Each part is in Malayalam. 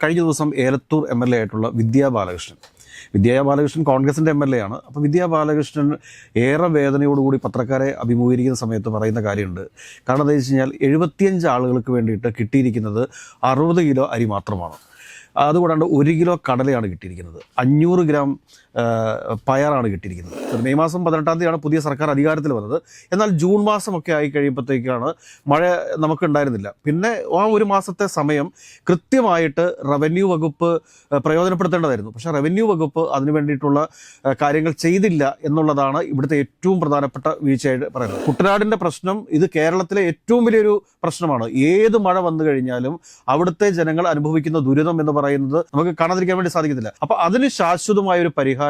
കഴിഞ്ഞ ദിവസം ഏലത്തൂർ എം.എൽ.എ. ആയിട്ടുള്ള വിദ്യാ ബാലകൃഷ്ണൻ കോൺഗ്രസിൻ്റെ എം.എൽ.എ. ആണ്. അപ്പോൾ വിദ്യാ ബാലകൃഷ്ണൻ ഏറെ വേദനയോടുകൂടി പത്രക്കാരെ അഭിമുഖീകരിക്കുന്ന സമയത്ത് പറയുന്ന കാര്യമുണ്ട്. കാരണം എന്താ വെച്ച് കഴിഞ്ഞാൽ 75 ആളുകൾക്ക് വേണ്ടിയിട്ട് കിട്ടിയിരിക്കുന്നത് 60 കിലോ അരി മാത്രമാണ്. അതുകൂടാണ്ട് 1 കിലോ കടലയാണ് കിട്ടിയിരിക്കുന്നത്, 500 ഗ്രാം പയറാണ് കിട്ടിയിരിക്കുന്നത്. മെയ് മാസം 18-ാം തീയതിയാണ് പുതിയ സർക്കാർ അധികാരത്തിൽ വന്നത്. എന്നാൽ ജൂൺ മാസമൊക്കെ ആയി കഴിയുമ്പോഴത്തേക്കാണ് മഴ നമുക്കുണ്ടായിരുന്നില്ല. പിന്നെ ആ ഒരു മാസത്തെ സമയം കൃത്യമായിട്ട് റവന്യൂ വകുപ്പ് പ്രയോജനപ്പെടുത്തേണ്ടതായിരുന്നു. പക്ഷേ റവന്യൂ വകുപ്പ് അതിനു വേണ്ടിയിട്ടുള്ള കാര്യങ്ങൾ ചെയ്തില്ല എന്നുള്ളതാണ് ഇവിടുത്തെ ഏറ്റവും പ്രധാനപ്പെട്ട വീഴ്ചയായിട്ട് പറയുന്നത്. കുട്ടനാടിൻ്റെ പ്രശ്നം ഇത് കേരളത്തിലെ ഏറ്റവും വലിയൊരു പ്രശ്നമാണ്. ഏത് മഴ വന്നു കഴിഞ്ഞാലും അവിടുത്തെ ജനങ്ങൾ അനുഭവിക്കുന്ന ദുരിതം എന്ന് പറയുന്നത് നമുക്ക് കാണാതിരിക്കാൻ വേണ്ടി സാധിക്കത്തില്ല. അപ്പോൾ അതിന് ശാശ്വതമായ ഒരു പരിഹാരം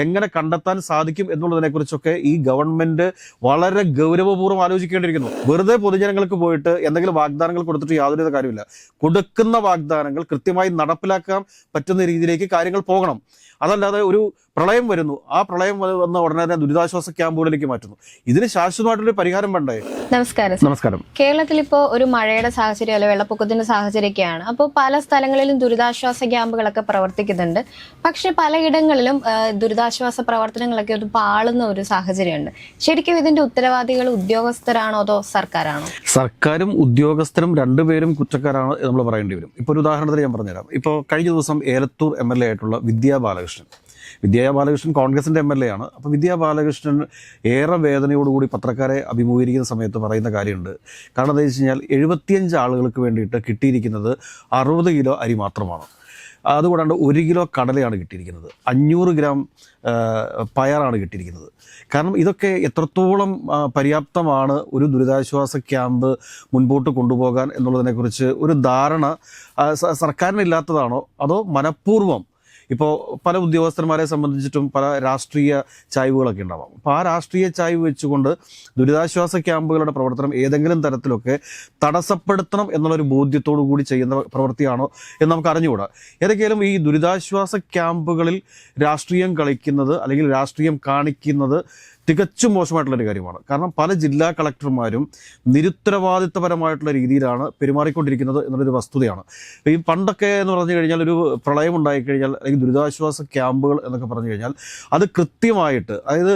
എങ്ങനെ കണ്ടെത്താൻ സാധിക്കും എന്നുള്ളതിനെ കുറിച്ചൊക്കെ ഈ ഗവൺമെന്റ് വളരെ ഗൗരവപൂർവ്വം ആലോചിക്കേണ്ടിയിരിക്കുന്നു. വെറുതെ പൊതുജനങ്ങൾക്ക് പോയിട്ട് എന്തെങ്കിലും വാഗ്ദാനങ്ങൾ കൊടുത്തിട്ട് യാതൊരു കാര്യമില്ല. കൊടുക്കുന്ന വാഗ്ദാനങ്ങൾ കൃത്യമായി നടപ്പിലാക്കാൻ പറ്റുന്ന രീതിയിലേക്ക് കാര്യങ്ങൾ പോകണം. അതല്ലാതെ ഒരു പ്രളയം വരുന്നു, ആ പ്രളയം വന്ന ഉടനെ തന്നെ ദുരിതാശ്വാസ ക്യാമ്പുകളിലേക്ക് മാറ്റുന്നു. ഇതിന് ശാശ്വതമായിട്ടൊരു പരിഹാരം വേണ്ടേ? നമസ്കാരം. കേരളത്തിൽ ഇപ്പോൾ ഒരു മഴയുടെ സാഹചര്യം അല്ലെ വെള്ളപ്പൊക്കത്തിന്റെ സാഹചര്യമൊക്കെയാണ്. അപ്പോൾ പല സ്ഥലങ്ങളിലും ദുരിതാശ്വാസ ക്യാമ്പുകളൊക്കെ പ്രവർത്തിക്കുന്നുണ്ട്. പക്ഷെ പലയിടങ്ങളിലും ദുരിതാശ്വാസ പ്രവർത്തനങ്ങളൊക്കെ ഒരു പാളുന്ന ഒരു സാഹചര്യമുണ്ട്. ശരിക്കും ഇതിന്റെ ഉത്തരവാദികൾ ഉദ്യോഗസ്ഥരാണോ അതോ സർക്കാരാണോ? സർക്കാരും ഉദ്യോഗസ്ഥരും രണ്ടുപേരും കുറ്റക്കാരാണ് നമ്മൾ പറയേണ്ടി വരും. ഇപ്പോൾ ഒരു ഉദാഹരണത്തിന് ഞാൻ പറഞ്ഞുതരാം. ഇപ്പോൾ കഴിഞ്ഞ ദിവസം ഏലത്തൂർ എം.എൽ.എ. ആയിട്ടുള്ള വിദ്യാ ബാലകൃഷ്ണൻ കോൺഗ്രസിൻ്റെ എം.എൽ.എ. ആണ്. അപ്പോൾ വിദ്യാ ബാലകൃഷ്ണൻ ഏറെ വേദനയോടുകൂടി പത്രക്കാരെ അഭിമുഖീകരിക്കുന്ന സമയത്ത് പറയുന്ന കാര്യമുണ്ട്. കാരണം എന്താ വെച്ച് കഴിഞ്ഞാൽ 75 ആളുകൾക്ക് വേണ്ടിയിട്ട് കിട്ടിയിരിക്കുന്നത് 60 കിലോ അരി മാത്രമാണ്. അതുകൂടാണ്ട് 1 കിലോ കടലയാണ് കിട്ടിയിരിക്കുന്നത്, 500 ഗ്രാം പയറാണ് കിട്ടിയിരിക്കുന്നത്. കാരണം ഇതൊക്കെ എത്രത്തോളം പര്യാപ്തമാണ് ഒരു ദുരിതാശ്വാസ ക്യാമ്പ് മുൻപോട്ട് കൊണ്ടുപോകാൻ എന്നുള്ളതിനെക്കുറിച്ച് ഒരു ധാരണ സർക്കാരിനില്ലാത്തതാണോ അതോ മനഃപൂർവ്വം? ഇപ്പോൾ പല ഉദ്യോഗസ്ഥന്മാരെ സംബന്ധിച്ചിട്ടും പല രാഷ്ട്രീയ ചായ്വുകളൊക്കെ ഉണ്ടാവാം. അപ്പോൾ ആ രാഷ്ട്രീയ ചായ്വ് വെച്ചുകൊണ്ട് ദുരിതാശ്വാസ ക്യാമ്പുകളുടെ പ്രവർത്തനം ഏതെങ്കിലും തരത്തിലൊക്കെ തടസ്സപ്പെടുത്തണം എന്നുള്ളൊരു ബോധ്യത്തോടു കൂടി ചെയ്യുന്ന പ്രവൃത്തിയാണോ എന്ന് നമുക്ക് അറിഞ്ഞുകൂടാ. ഏതൊക്കെയാലും ഈ ദുരിതാശ്വാസ ക്യാമ്പുകളിൽ രാഷ്ട്രീയം കളിക്കുന്നത് അല്ലെങ്കിൽ രാഷ്ട്രീയം കാണിക്കുന്നത് തികച്ചും മോശമായിട്ടുള്ളൊരു കാര്യമാണ്. കാരണം പല ജില്ലാ കളക്ടർമാരും നിരുത്തരവാദിത്തപരമായിട്ടുള്ള രീതിയിലാണ് പെരുമാറിക്കൊണ്ടിരിക്കുന്നത് എന്നുള്ളൊരു വസ്തുതയാണ്. ഈ പണ്ടൊക്കെ എന്ന് പറഞ്ഞു കഴിഞ്ഞാൽ ഒരു പ്രളയം ഉണ്ടായിക്കഴിഞ്ഞാൽ അല്ലെങ്കിൽ ദുരിതാശ്വാസ ക്യാമ്പുകൾ എന്നൊക്കെ പറഞ്ഞു കഴിഞ്ഞാൽ അത് കൃത്യമായിട്ട്, അതായത്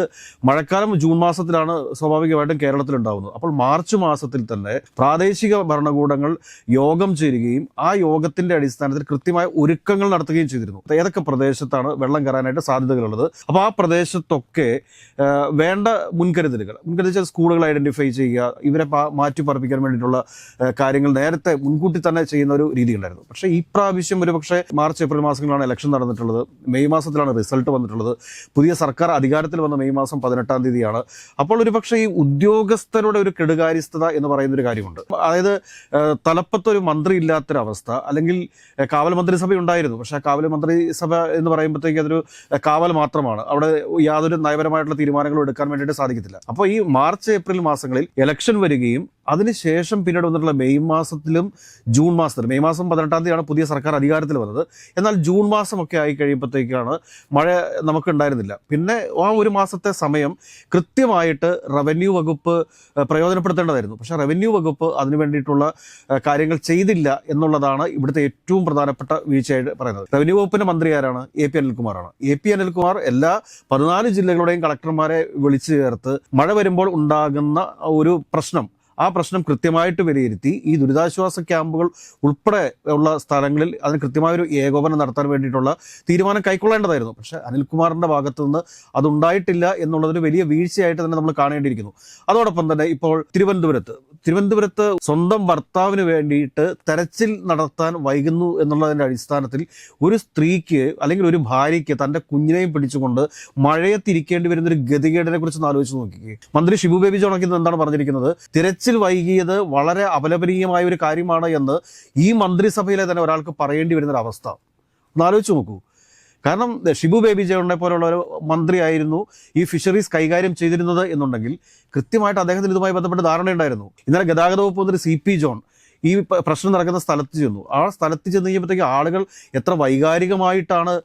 മഴക്കാലം ജൂൺ മാസത്തിലാണ് സ്വാഭാവികമായിട്ടും കേരളത്തിലുണ്ടാകുന്നത്. അപ്പോൾ മാർച്ച് മാസത്തിൽ തന്നെ പ്രാദേശിക ഭരണകൂടങ്ങൾ യോഗം ചേരുകയും ആ യോഗത്തിൻ്റെ അടിസ്ഥാനത്തിൽ കൃത്യമായ ഒരുക്കങ്ങൾ നടത്തുകയും ചെയ്തിരുന്നു. ഏതൊക്കെ പ്രദേശത്താണ് വെള്ളം കയറാനായിട്ട് സാധ്യതകളുള്ളത്, അപ്പോൾ ആ പ്രദേശത്തൊക്കെ വേണ്ട മുൻകരുതലുകൾ സ്കൂളുകൾ ഐഡന്റിഫൈ ചെയ്യുക, ഇവരെ മാറ്റി പറപ്പിക്കാൻ വേണ്ടിയിട്ടുള്ള കാര്യങ്ങൾ നേരത്തെ മുൻകൂട്ടി തന്നെ ചെയ്യുന്ന ഒരു രീതി ഉണ്ടായിരുന്നു. പക്ഷേ ഈ പ്രാവശ്യം ഒരുപക്ഷെ മാർച്ച് ഏപ്രിൽ മാസങ്ങളിലാണ് ഇലക്ഷൻ നടന്നിട്ടുള്ളത്, മെയ് മാസത്തിലാണ് റിസൾട്ട് വന്നിട്ടുള്ളത്. പുതിയ സർക്കാർ അധികാരത്തിൽ വന്ന മെയ് മാസം 18-ാം തീയതിയാണ്. അപ്പോൾ ഒരുപക്ഷെ ഈ ഉദ്യോഗസ്ഥരുടെ ഒരു കെടുകാര്യസ്ഥത എന്ന് പറയുന്നൊരു കാര്യമുണ്ട്. അതായത് തലപ്പത്തൊരു മന്ത്രി ഇല്ലാത്തൊരവസ്ഥ, അല്ലെങ്കിൽ കാവൽ മന്ത്രിസഭ ഉണ്ടായിരുന്നു, പക്ഷേ കാവൽ മന്ത്രിസഭ എന്ന് പറയുമ്പോഴത്തേക്ക് അതൊരു കാവൽ മാത്രമാണ്. അവിടെ യാതൊരു നയപരമായിട്ടുള്ള തീരുമാനങ്ങളും എടുക്കാൻ വേണ്ടിയിട്ട് സാധിക്കത്തില്ല. അപ്പോൾ ഈ മാർച്ച് ഏപ്രിൽ മാസങ്ങളിൽ ഇലക്ഷൻ വരികയും അതിനുശേഷം പിന്നീട് വന്നിട്ടുള്ള മെയ് മാസത്തിലും ജൂൺ മാസത്തിലും, മെയ് മാസം 18-ാം തീയതിയാണ് പുതിയ സർക്കാർ അധികാരത്തിൽ വന്നത്. എന്നാൽ ജൂൺ മാസമൊക്കെ ആയി കഴിയുമ്പോഴത്തേക്കാണ് മഴ നമുക്കുണ്ടായിരുന്നില്ല. പിന്നെ ആ ഒരു മാസത്തെ സമയം കൃത്യമായിട്ട് റവന്യൂ വകുപ്പ് പ്രയോജനപ്പെടുത്തേണ്ടതായിരുന്നു. പക്ഷേ റവന്യൂ വകുപ്പ് അതിനു വേണ്ടിയിട്ടുള്ള കാര്യങ്ങൾ ചെയ്തില്ല എന്നുള്ളതാണ് ഇവിടുത്തെ ഏറ്റവും പ്രധാനപ്പെട്ട വീഴ്ചയായിട്ട് പറയുന്നത്. റവന്യൂ വകുപ്പിൻ്റെ മന്ത്രി ആരാണ്? A.P. അനിൽകുമാറാണ്. A.P. അനിൽകുമാർ എല്ലാ 14 ജില്ലകളുടെയും കളക്ടർമാരെ വിളിച്ചു ചേർത്ത് മഴ വരുമ്പോൾ ഉണ്ടാകുന്ന ഒരു ആ പ്രശ്നം കൃത്യമായിട്ട് വിലയിരുത്തി ഈ ദുരിതാശ്വാസ ക്യാമ്പുകൾ ഉൾപ്പെടെ ഉള്ള സ്ഥലങ്ങളിൽ അതിന് കൃത്യമായൊരു ഏകോപനം നടത്താൻ വേണ്ടിയിട്ടുള്ള തീരുമാനം കൈക്കൊള്ളേണ്ടതായിരുന്നു. പക്ഷേ അനിൽകുമാറിൻ്റെ ഭാഗത്തു നിന്ന് അതുണ്ടായിട്ടില്ല എന്നുള്ളതൊരു വലിയ വീഴ്ചയായിട്ട് തന്നെ നമ്മൾ കാണേണ്ടിയിരിക്കുന്നു. അതോടൊപ്പം തന്നെ ഇപ്പോൾ തിരുവനന്തപുരത്ത് സ്വന്തം ഭർത്താവിന് വേണ്ടിയിട്ട് തെരച്ചിൽ നടത്താൻ വൈകുന്നു എന്നുള്ളതിൻ്റെ അടിസ്ഥാനത്തിൽ ഒരു സ്ത്രീക്ക് അല്ലെങ്കിൽ ഒരു ഭാര്യയ്ക്ക് തൻ്റെ കുഞ്ഞിനെയും പിടിച്ചുകൊണ്ട് മഴയത്തിരിക്കേണ്ടി വരുന്നൊരു ഗതികേടിനെ കുറിച്ച് ആലോചിച്ച് നോക്കിക്കേ. മന്ത്രി ഷിബു ബേബി ജോൺ എന്താണ് പറഞ്ഞിരിക്കുന്നത്? തിരച്ചിൽ വൈകിയത് വളരെ അപലപനീയമായ ഒരു കാര്യമാണ് എന്ന് ഈ മന്ത്രിസഭയിലെ തന്നെ ഒരാൾക്ക് പറയേണ്ടി വരുന്നൊരവസ്ഥ ഒന്ന് ആലോചിച്ച് നോക്കൂ. കാരണം ഷിബു ബേബി ജോണിനെ പോലുള്ള ഒരു മന്ത്രിയായിരുന്നു ഈ ഫിഷറീസ് കൈകാര്യം ചെയ്തിരുന്നത് എന്നുണ്ടെങ്കിൽ കൃത്യമായിട്ട് അദ്ദേഹത്തിന് ഇതുമായി ബന്ധപ്പെട്ട് ധാരണയുണ്ടായിരുന്നു. ഇന്നലെ ഗതാഗത വകുപ്പ് മന്ത്രി CP ജോൺ ഈ പ്രശ്നം നടക്കുന്ന സ്ഥലത്ത് ചെന്നു. ആ സ്ഥലത്ത് ചെന്ന് കഴിഞ്ഞപ്പോഴത്തേക്ക് ആളുകൾ എത്ര വൈകാരികമായിട്ടാണ്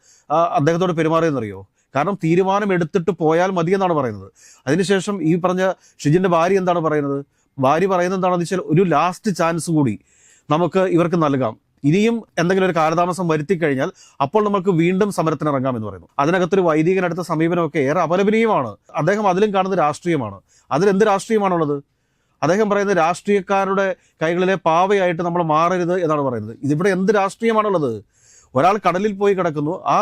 അദ്ദേഹത്തോട് പെരുമാറിയെന്നറിയോ? കാരണം തീരുമാനം എടുത്തിട്ട് പോയാൽ മതി എന്നാണ് പറയുന്നത്. അതിനുശേഷം ഈ പറഞ്ഞ ഷിജിൻ്റെ ഭാര്യ എന്താണ് പറയുന്നത്? ഭാര്യ പറയുന്നത് എന്താണെന്ന് വെച്ചാൽ ഒരു ലാസ്റ്റ് ചാൻസ് കൂടി നമുക്ക് ഇവർക്ക് നൽകാം. ഇനിയും എന്തെങ്കിലും ഒരു കാലതാമസം വരുത്തി കഴിഞ്ഞാൽ അപ്പോൾ നമുക്ക് വീണ്ടും സമരത്തിന് ഇറങ്ങാം എന്ന് പറയുന്നു. അതിനകത്തൊരു വൈദികനടുത്ത സമീപനമൊക്കെ ഏറെ അപലപനീയമാണ്. അദ്ദേഹം അതിലും കാണുന്നത് രാഷ്ട്രീയമാണ്. അതിലെന്ത് രാഷ്ട്രീയമാണുള്ളത്? അദ്ദേഹം പറയുന്നത് രാഷ്ട്രീയക്കാരുടെ കൈകളിലെ പാവയായിട്ട് നമ്മൾ മാറരുത് എന്നാണ് പറയുന്നത്. ഇതിവിടെ എന്ത് രാഷ്ട്രീയമാണുള്ളത്? ഒരാൾ കടലിൽ പോയി കിടക്കുന്നു, ആ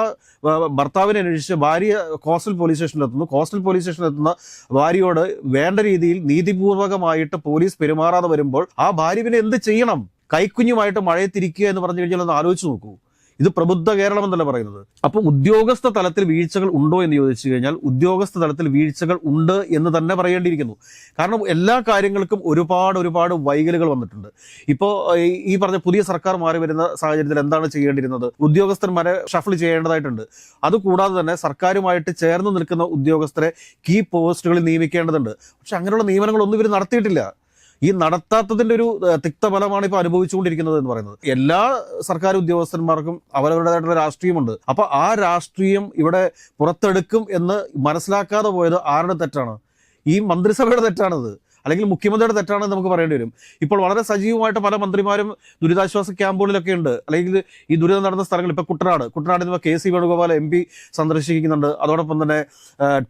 ഭർത്താവിനെ അന്വേഷിച്ച് ഭാര്യ കോസ്റ്റൽ പോലീസ് സ്റ്റേഷനിലെത്തുന്നു. കോസ്റ്റൽ പോലീസ് സ്റ്റേഷനിലെത്തുന്ന ഭാര്യയോട് വേണ്ട രീതിയിൽ നീതിപൂർവകമായിട്ട് പോലീസ് പെരുമാറാതെ വരുമ്പോൾ ആ ഭാര്യ പിന്നെ എന്ത് ചെയ്യണം? കൈക്കുഞ്ഞുമായിട്ട് മഴയത്തിരിക്കുക എന്ന് പറഞ്ഞു കഴിഞ്ഞാൽ ഒന്ന് ആലോചിച്ച് നോക്കൂ. ഇത് പ്രബുദ്ധ കേരളം എന്നല്ല പറയുന്നത്. അപ്പോൾ ഉദ്യോഗസ്ഥ തലത്തിൽ വീഴ്ചകൾ ഉണ്ടോ എന്ന് ചോദിച്ചു കഴിഞ്ഞാൽ ഉദ്യോഗസ്ഥ തലത്തിൽ വീഴ്ചകൾ ഉണ്ട് എന്ന് തന്നെ പറയേണ്ടിയിരിക്കുന്നു. കാരണം എല്ലാ കാര്യങ്ങൾക്കും ഒരുപാട് വൈകലുകൾ വന്നിട്ടുണ്ട്. ഇപ്പോൾ ഈ പറഞ്ഞ പുതിയ സർക്കാർ മാറി വരുന്ന സാഹചര്യത്തിൽ എന്താണ് ചെയ്യേണ്ടിയിരുന്നത്? ഉദ്യോഗസ്ഥന്മാരെ ഷഫിൾ ചെയ്യേണ്ടതായിട്ടുണ്ട്. അതുകൂടാതെ തന്നെ സർക്കാരുമായിട്ട് ചേർന്ന് നിൽക്കുന്ന ഉദ്യോഗസ്ഥരെ കീ പോസ്റ്റുകളിൽ നിയമിക്കേണ്ടതുണ്ട്. പക്ഷെ അങ്ങനെയുള്ള നിയമനങ്ങളൊന്നും ഇവർ നടത്തിയിട്ടില്ല. ഈ നടത്താത്തതിന്റെ ഒരു തിക്തഫലമാണ് ഇപ്പോൾ അനുഭവിച്ചുകൊണ്ടിരിക്കുന്നത് എന്ന് പറയുന്നത്. എല്ലാ സർക്കാർ ഉദ്യോഗസ്ഥന്മാർക്കും അവരവരുടേതായിട്ടുള്ള രാഷ്ട്രീയമുണ്ട്. അപ്പൊ ആ രാഷ്ട്രീയം ഇവിടെ പുറത്തെടുക്കും എന്ന് മനസ്സിലാക്കാതെ പോയത് ആരുടെ തെറ്റാണ്? ഈ മന്ത്രിസഭയുടെ തെറ്റാണത്, അല്ലെങ്കിൽ മുഖ്യമന്ത്രിയുടെ തെറ്റാണെന്ന് നമുക്ക് പറയേണ്ടി വരും. ഇപ്പോൾ വളരെ സജീവമായിട്ട് പല മന്ത്രിമാരും ദുരിതാശ്വാസ ക്യാമ്പുകളിലൊക്കെ ഉണ്ട്, അല്ലെങ്കിൽ ഈ ദുരിതം നടന്ന സ്ഥലങ്ങൾ. ഇപ്പോൾ കുട്ടനാട് ഇപ്പോൾ കെ.സി. വേണുഗോപാൽ MP സന്ദർശിക്കുന്നുണ്ട്. അതോടൊപ്പം തന്നെ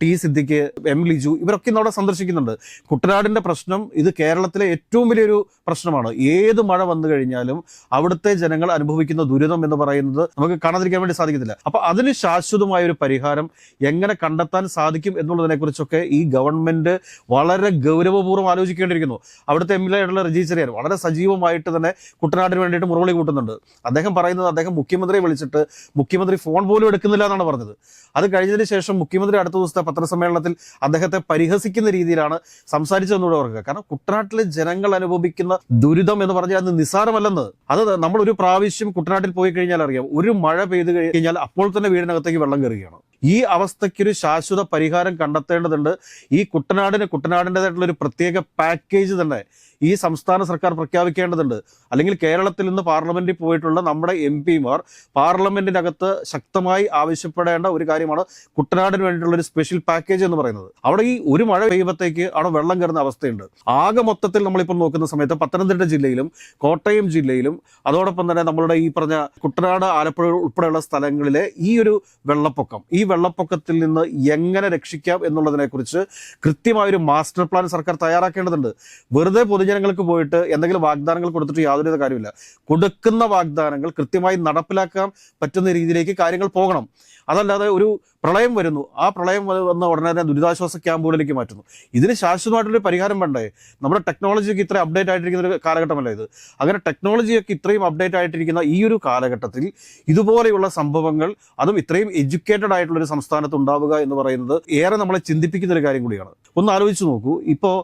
T. സിദ്ദിഖ്, M. ലിജു ഇവരൊക്കെ ഇന്ന് അവിടെ സന്ദർശിക്കുന്നുണ്ട്. കുട്ടനാടിന്റെ പ്രശ്നം ഇത് കേരളത്തിലെ ഏറ്റവും വലിയൊരു പ്രശ്നമാണ്. ഏത് മഴ വന്നു കഴിഞ്ഞാലും അവിടുത്തെ ജനങ്ങൾ അനുഭവിക്കുന്ന ദുരിതം എന്ന് പറയുന്നത് നമുക്ക് കാണാതിരിക്കാൻ വേണ്ടി സാധിക്കത്തില്ല. അപ്പൊ അതിന് ശാശ്വതമായ ഒരു പരിഹാരം എങ്ങനെ കണ്ടെത്താൻ സാധിക്കും എന്നുള്ളതിനെ കുറിച്ചൊക്കെ ഈ ഗവൺമെന്റ് വളരെ ഗൗരവപൂർവ്വം ആലോചിക്കേണ്ടിയിരിക്കുന്നു. അവിടുത്തെ MLA ആയിട്ടുള്ള റജി ചെറിയാൻ വളരെ സജീവമായിട്ട് തന്നെ കുട്ടനാടിന് വേണ്ടിയിട്ട് മുറവിളി കൂട്ടുന്നുണ്ട്. അദ്ദേഹം പറയുന്നത് അദ്ദേഹം മുഖ്യമന്ത്രിയെ വിളിച്ചിട്ട് മുഖ്യമന്ത്രി ഫോൺ പോലും എടുക്കുന്നില്ല എന്നാണ് പറഞ്ഞത്. അത് കഴിഞ്ഞതിന് ശേഷം മുഖ്യമന്ത്രി അടുത്ത ദിവസത്തെ പത്രസമ്മേളനത്തിൽ അദ്ദേഹത്തെ പരിഹസിക്കുന്ന രീതിയിലാണ് സംസാരിച്ചതെന്നൂടെ ഓർക്കുക. കാരണം കുട്ടനാട്ടിലെ ജനങ്ങൾ അനുഭവിക്കുന്ന ദുരിതം എന്ന് പറഞ്ഞാൽ അത് നിസ്സാരമല്ലെന്ന്. അത് നമ്മൾ ഒരു പ്രാവശ്യം കുട്ടനാട്ടിൽ പോയി കഴിഞ്ഞാൽ അറിയാം. ഒരു മഴ പെയ്ത് കഴിഞ്ഞാൽ അപ്പോൾ തന്നെ വീടിനകത്തേക്ക് വെള്ളം കയറുകയാണ്. ഈ അവസ്ഥയ്ക്കൊരു ശാശ്വത പരിഹാരം കണ്ടെത്തേണ്ടതുണ്ട്. ഈ കുട്ടനാടിൻ്റെതായിട്ടുള്ള ഒരു പ്രത്യേക പാക്കേജ് തന്നെ ഈ സംസ്ഥാന സർക്കാർ പ്രഖ്യാപിക്കേണ്ടതുണ്ട്. അല്ലെങ്കിൽ കേരളത്തിൽ നിന്ന് പാർലമെന്റിൽ പോയിട്ടുള്ള നമ്മുടെ MP-മാർ പാർലമെന്റിനകത്ത് ശക്തമായി ആവശ്യപ്പെടേണ്ട ഒരു കാര്യമാണ് കുട്ടനാടിന് വേണ്ടിയിട്ടുള്ള ഒരു സ്പെഷ്യൽ പാക്കേജ് എന്ന് പറയുന്നത്. അവിടെ ഈ ഒരു മഴ പെയ്യുമ്പോഴത്തേക്ക് അവിടെ വെള്ളം കയറുന്ന അവസ്ഥയുണ്ട്. ആകെ മൊത്തത്തിൽ നമ്മളിപ്പോൾ നോക്കുന്ന സമയത്ത് പത്തനംതിട്ട ജില്ലയിലും കോട്ടയം ജില്ലയിലും അതോടൊപ്പം തന്നെ നമ്മളുടെ ഈ പറഞ്ഞ കുട്ടനാട്, ആലപ്പുഴ ഉൾപ്പെടെയുള്ള സ്ഥലങ്ങളിലെ ഈ ഒരു വെള്ളപ്പൊക്കം, ഈ വെള്ളപ്പൊക്കത്തിൽ നിന്ന് എങ്ങനെ രക്ഷിക്കാം എന്നുള്ളതിനെക്കുറിച്ച് കൃത്യമായൊരു മാസ്റ്റർ പ്ലാൻ സർക്കാർ തയ്യാറാക്കേണ്ടതുണ്ട്. വെറുതെ പൊതുജനങ്ങൾക്ക് പോയിട്ട് എന്തെങ്കിലും വാഗ്ദാനങ്ങൾ കൊടുത്തിട്ട് യാതൊരു കാര്യമില്ല. കൊടുക്കുന്ന വാഗ്ദാനങ്ങൾ കൃത്യമായി നടപ്പിലാക്കാൻ പറ്റുന്ന രീതിയിലേക്ക് കാര്യങ്ങൾ പോകണം. അതല്ലാതെ ഒരു പ്രളയം വരുന്നു, ആ പ്രളയം വന്ന ഉടനെ തന്നെ ദുരിതാശ്വാസ ക്യാമ്പുകളിലേക്ക് മാറ്റുന്നു. ഇതിന് ശാശ്വതമായിട്ടൊരു പരിഹാരം വേണ്ടേ? നമ്മുടെ ടെക്നോളജിയൊക്കെ ഇത്രയും അപ്ഡേറ്റ് ആയിട്ടിരിക്കുന്ന ഒരു കാലഘട്ടമല്ല ഇത്. അങ്ങനെ ടെക്നോളജിയൊക്കെ ഇത്രയും അപ്ഡേറ്റ് ആയിട്ടിരിക്കുന്ന ഈ ഒരു കാലഘട്ടത്തിൽ ഇതുപോലെയുള്ള സംഭവങ്ങൾ, അതും ഇത്രയും എഡ്യൂക്കേറ്റഡ് ആയിട്ടുള്ള ഒരു സംസ്ഥാനത്ത് ഉണ്ടാവുക എന്ന് പറയുന്നത് ഏറെ നമ്മളെ ചിന്തിപ്പിക്കുന്ന ഒരു കാര്യം കൂടിയാണ്. ഒന്ന് ആലോചിച്ച് നോക്കൂ. ഇപ്പോൾ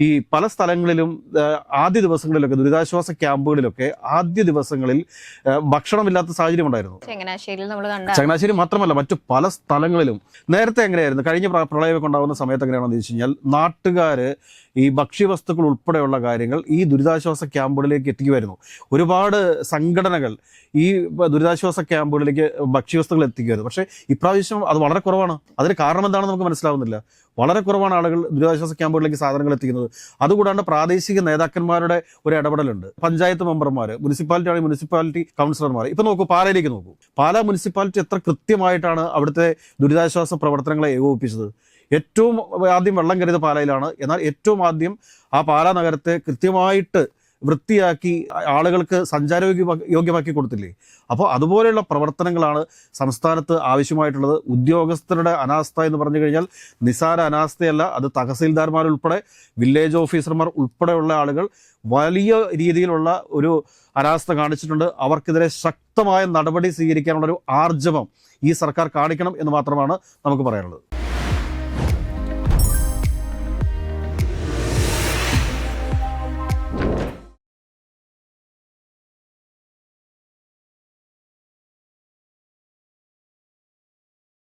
ഈ പല സ്ഥലങ്ങളിലും ആദ്യ ദിവസങ്ങളിലൊക്കെ ദുരിതാശ്വാസ ക്യാമ്പുകളിലൊക്കെ ആദ്യ ദിവസങ്ങളിൽ ഭക്ഷണമില്ലാത്ത സാഹചര്യം ഉണ്ടായിരുന്നു. ചങ്ങനാശ്ശേരി മാത്രമല്ല, മറ്റു പല സ്ഥലങ്ങളിലും. നേരത്തെ എങ്ങനെയായിരുന്നു? കഴിഞ്ഞ പ്രളയമൊക്കെ ഉണ്ടാകുന്ന സമയത്ത് എങ്ങനെയാണെന്ന് ചോദിച്ചു കഴിഞ്ഞാൽ നാട്ടുകാർ ഈ ഭക്ഷ്യവസ്തുക്കൾ ഉൾപ്പെടെയുള്ള കാര്യങ്ങൾ ഈ ദുരിതാശ്വാസ ക്യാമ്പുകളിലേക്ക് എത്തിക്കുമായിരുന്നു. ഒരുപാട് സംഘടനകൾ ഈ ദുരിതാശ്വാസ ക്യാമ്പുകളിലേക്ക് ഭക്ഷ്യവസ്തുക്കൾ എത്തിക്കുമായിരുന്നു. പക്ഷേ ഇപ്രാവശ്യം അത് വളരെ കുറവാണ്. അതിന് കാരണം എന്താണെന്ന് നമുക്ക് മനസ്സിലാവുന്നില്ല. വളരെ കുറവാണ് ആളുകൾ ദുരിതാശ്വാസ ക്യാമ്പുകളിലേക്ക് സാധനങ്ങൾ എത്തിക്കുന്നത്. അതുകൂടാണ്ട് പ്രാദേശിക നേതാക്കന്മാരുടെ ഒരു ഇടപെടലുണ്ട്. പഞ്ചായത്ത് മെമ്പർമാർ, മുനിസിപ്പാലിറ്റി ആണെങ്കിൽ മുനിസിപ്പാലിറ്റി കൗൺസിലർമാർ. ഇപ്പൊ നോക്കൂ, പാലയിലേക്ക് നോക്കൂ. പാലാ മുനിസിപ്പാലിറ്റി എത്ര കൃത്യമായിട്ടാണ് അവിടുത്തെ ദുരിതാശ്വാസ പ്രവർത്തനങ്ങളെ ഏകോപിപ്പിച്ചത്. ഏറ്റവും ആദ്യം വെള്ളം കരുത പാലയിലാണ്. എന്നാൽ ഏറ്റവും ആദ്യം ആ പാലാ നഗരത്തെ കൃത്യമായിട്ട് വൃത്തിയാക്കി ആളുകൾക്ക് സഞ്ചാരയോഗ്യമാക്കി കൊടുത്തില്ലേ? അപ്പോൾ അതുപോലെയുള്ള പ്രവർത്തനങ്ങളാണ് സംസ്ഥാനത്ത് ആവശ്യമായിട്ടുള്ളത്. ഉദ്യോഗസ്ഥരുടെ അനാസ്ഥ എന്ന് പറഞ്ഞു കഴിഞ്ഞാൽ നിസാര അനാസ്ഥയല്ല, അത് തഹസീൽദാർമാരുൾപ്പെടെ വില്ലേജ് ഓഫീസർമാർ ഉൾപ്പെടെയുള്ള ആളുകൾ വലിയ രീതിയിലുള്ള ഒരു അനാസ്ഥ കാണിച്ചിട്ടുണ്ട്. അവർക്കെതിരെ ശക്തമായ നടപടി സ്വീകരിക്കാനുള്ളൊരു ആർജവം ഈ സർക്കാർ കാണിക്കണം എന്ന് മാത്രമാണ് നമുക്ക് പറയാനുള്ളത്.